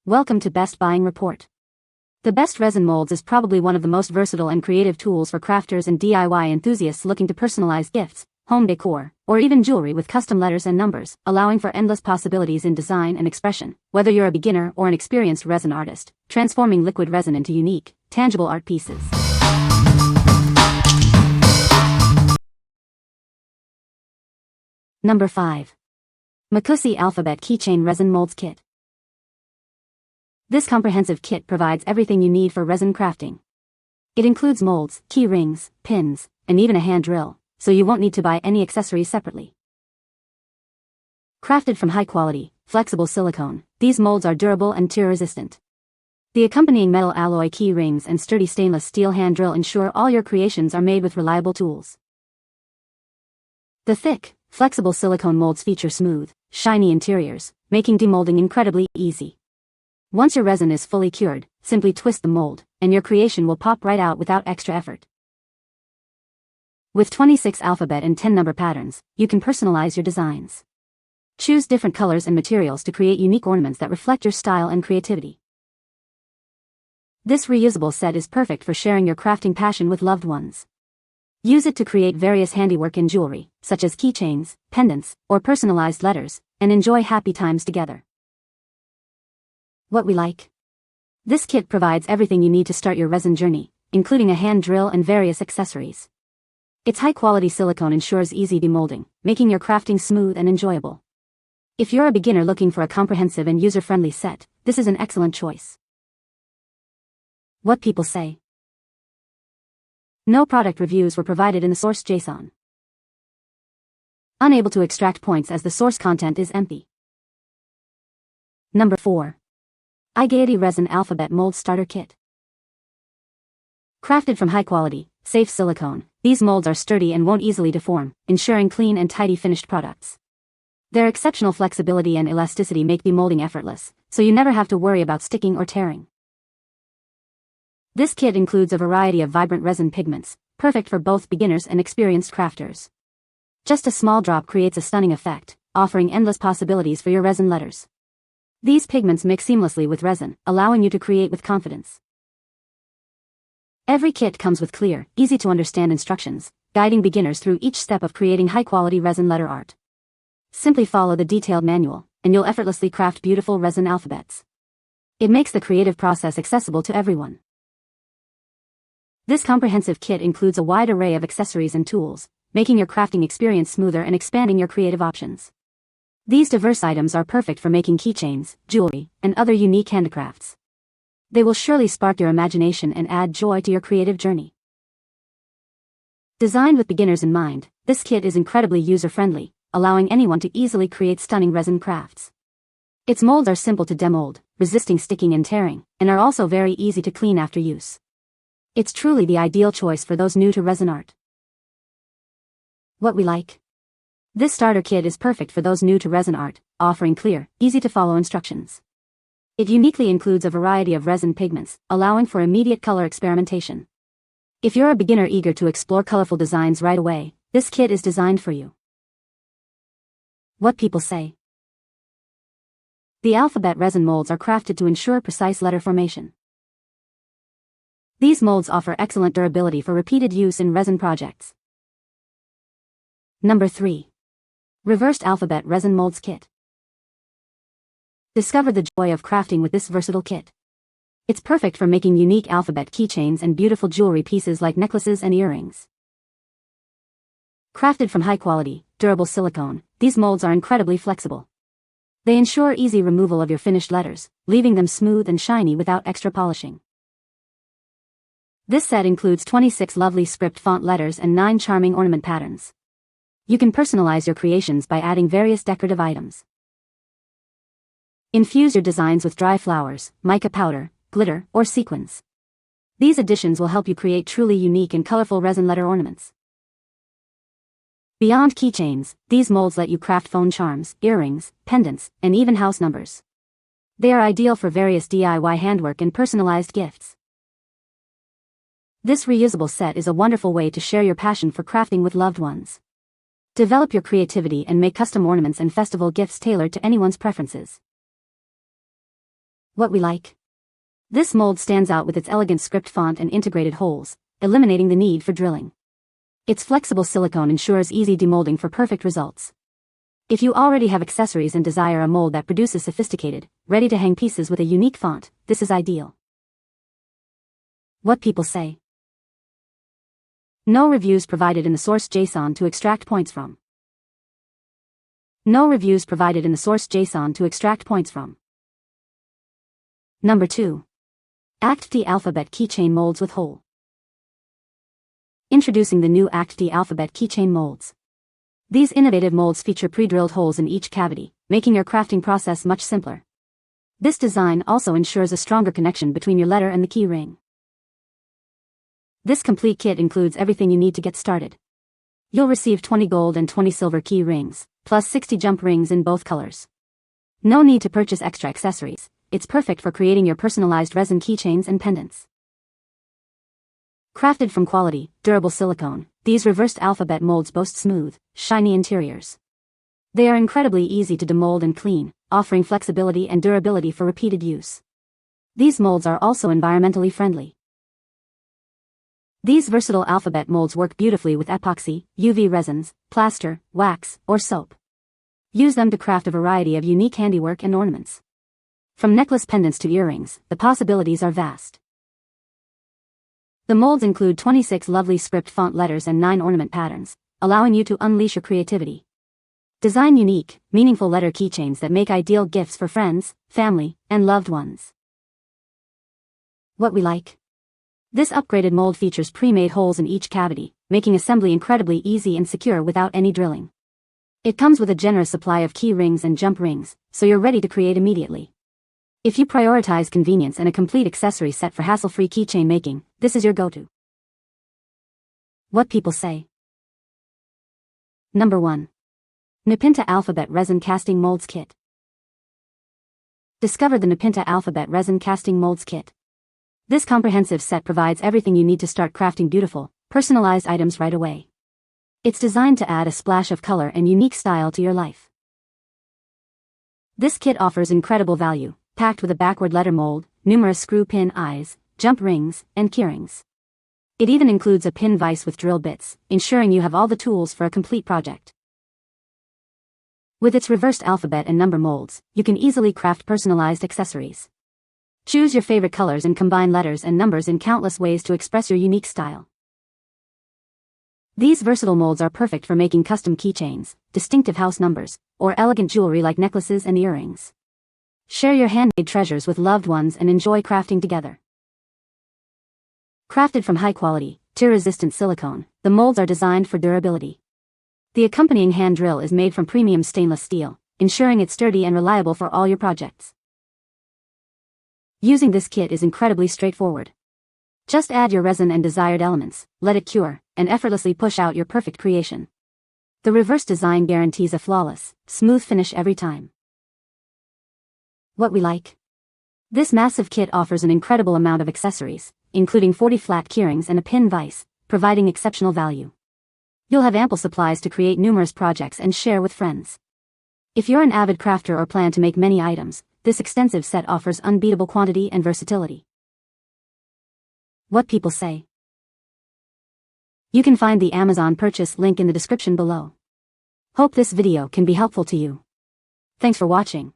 Welcome to Best Buying Report. The Best Resin Molds is probably one of the most versatile and creative tools for crafters and DIY enthusiasts looking to personalize gifts, home decor, or even jewelry with custom letters and numbers, allowing for endless possibilities in design and expression. Whether you're a beginner or an experienced resin artist, transforming liquid resin into unique, tangible art pieces. Number 5. Mocoosy Alphabet Keychain Resin Molds Kit. This comprehensive kit provides everything you need for resin crafting. It includes molds, key rings, pins, and even a hand drill, so you won't need to buy any accessories separately. Crafted from high-quality, flexible silicone, these molds are durable and tear-resistant. The accompanying metal alloy key rings and sturdy stainless steel hand drill ensure all your creations are made with reliable tools. The thick, flexible silicone molds feature smooth, shiny interiors, making demolding incredibly easy. Once your resin is fully cured, simply twist the mold, and your creation will pop right out without extra effort. With 26 alphabet and 10 number patterns, you can personalize your designs. Choose different colors and materials to create unique ornaments that reflect your style and creativity. This reusable set is perfect for sharing your crafting passion with loved ones. Use it to create various handiwork in jewelry, such as keychains, pendants, or personalized letters, and enjoy happy times together. What we like. This kit provides everything you need to start your resin journey, including a hand drill and various accessories. Its high-quality silicone ensures easy demolding, making your crafting smooth and enjoyable. If you're a beginner looking for a comprehensive and user-friendly set, this is an excellent choice. What people say. No product reviews were provided in the source JSON. Unable to extract points as the source content is empty. Number 4. IGaiety Resin Alphabet Mold Starter Kit. Crafted from high-quality, safe silicone, these molds are sturdy and won't easily deform, ensuring clean and tidy finished products. Their exceptional flexibility and elasticity make demolding effortless, so you never have to worry about sticking or tearing. This kit includes a variety of vibrant resin pigments, perfect for both beginners and experienced crafters. Just a small drop creates a stunning effect, offering endless possibilities for your resin letters. These pigments mix seamlessly with resin, allowing you to create with confidence. Every kit comes with clear, easy-to-understand instructions, guiding beginners through each step of creating high-quality resin letter art. Simply follow the detailed manual, and you'll effortlessly craft beautiful resin alphabets. It makes the creative process accessible to everyone. This comprehensive kit includes a wide array of accessories and tools, making your crafting experience smoother and expanding your creative options. These diverse items are perfect for making keychains, jewelry, and other unique handicrafts. They will surely spark your imagination and add joy to your creative journey. Designed with beginners in mind, this kit is incredibly user-friendly, allowing anyone to easily create stunning resin crafts. Its molds are simple to demold, resisting sticking and tearing, and are also very easy to clean after use. It's truly the ideal choice for those new to resin art. What we like. This starter kit is perfect for those new to resin art, offering clear, easy-to-follow instructions. It uniquely includes a variety of resin pigments, allowing for immediate color experimentation. If you're a beginner eager to explore colorful designs right away, this kit is designed for you. What people say. The alphabet resin molds are crafted to ensure precise letter formation. These molds offer excellent durability for repeated use in resin projects. Number 3. Reversed Alphabet Resin Molds Kit. Discover the joy of crafting with this versatile kit. It's perfect for making unique alphabet keychains and beautiful jewelry pieces like necklaces and earrings. Crafted from high-quality, durable silicone, these molds are incredibly flexible. They ensure easy removal of your finished letters, leaving them smooth and shiny without extra polishing. This set includes 26 lovely script font letters and 9 charming ornament patterns. You can personalize your creations by adding various decorative items. Infuse your designs with dry flowers, mica powder, glitter, or sequins. These additions will help you create truly unique and colorful resin letter ornaments. Beyond keychains, these molds let you craft phone charms, earrings, pendants, and even house numbers. They are ideal for various DIY handwork and personalized gifts. This reusable set is a wonderful way to share your passion for crafting with loved ones. Develop your creativity and make custom ornaments and festival gifts tailored to anyone's preferences. What we like? This mold stands out with its elegant script font and integrated holes, eliminating the need for drilling. Its flexible silicone ensures easy demolding for perfect results. If you already have accessories and desire a mold that produces sophisticated, ready-to-hang pieces with a unique font, this is ideal. What people say. No reviews provided in the source JSON to extract points from. No reviews provided in the source JSON to extract points from. Number 2. Actvty Alphabet Keychain Molds with Hole. Introducing the new Actvty Alphabet Keychain Molds. These innovative molds feature pre-drilled holes in each cavity, making your crafting process much simpler. This design also ensures a stronger connection between your letter and the key ring. This complete kit includes everything you need to get started. You'll receive 20 gold and 20 silver key rings, plus 60 jump rings in both colors. No need to purchase extra accessories. It's perfect for creating your personalized resin keychains and pendants. Crafted from quality, durable silicone, these reversed alphabet molds boast smooth, shiny interiors. They are incredibly easy to demold and clean, offering flexibility and durability for repeated use. These molds are also environmentally friendly. These versatile alphabet molds work beautifully with epoxy, UV resins, plaster, wax, or soap. Use them to craft a variety of unique handiwork and ornaments. From necklace pendants to earrings, the possibilities are vast. The molds include 26 lovely script font letters and 9 ornament patterns, allowing you to unleash your creativity. Design unique, meaningful letter keychains that make ideal gifts for friends, family, and loved ones. What we like. This upgraded mold features pre-made holes in each cavity, making assembly incredibly easy and secure without any drilling. It comes with a generous supply of key rings and jump rings, so you're ready to create immediately. If you prioritize convenience and a complete accessory set for hassle-free keychain making, this is your go-to. What people say. Number 1. Nupinta Alphabet Resin Casting Molds Kit. Discover the Nupinta Alphabet Resin Casting Molds Kit. This comprehensive set provides everything you need to start crafting beautiful, personalized items right away. It's designed to add a splash of color and unique style to your life. This kit offers incredible value, packed with a backward letter mold, numerous screw pin eyes, jump rings, and keyrings. It even includes a pin vise with drill bits, ensuring you have all the tools for a complete project. With its reversed alphabet and number molds, you can easily craft personalized accessories. Choose your favorite colors and combine letters and numbers in countless ways to express your unique style. These versatile molds are perfect for making custom keychains, distinctive house numbers, or elegant jewelry like necklaces and earrings. Share your handmade treasures with loved ones and enjoy crafting together. Crafted from high-quality, tear-resistant silicone, the molds are designed for durability. The accompanying hand drill is made from premium stainless steel, ensuring it's sturdy and reliable for all your projects. Using this kit is incredibly straightforward. Just add your resin and desired elements, let it cure, and effortlessly push out your perfect creation. The reverse design guarantees a flawless, smooth finish every time. What we like. This massive kit offers an incredible amount of accessories, including 40 flat keyrings and a pin vise, providing exceptional value. You'll have ample supplies to create numerous projects and share with friends. If you're an avid crafter or plan to make many items, this extensive set offers unbeatable quantity and versatility. What people say. You can find the Amazon purchase link in the description below. Hope this video can be helpful to you. Thanks for watching.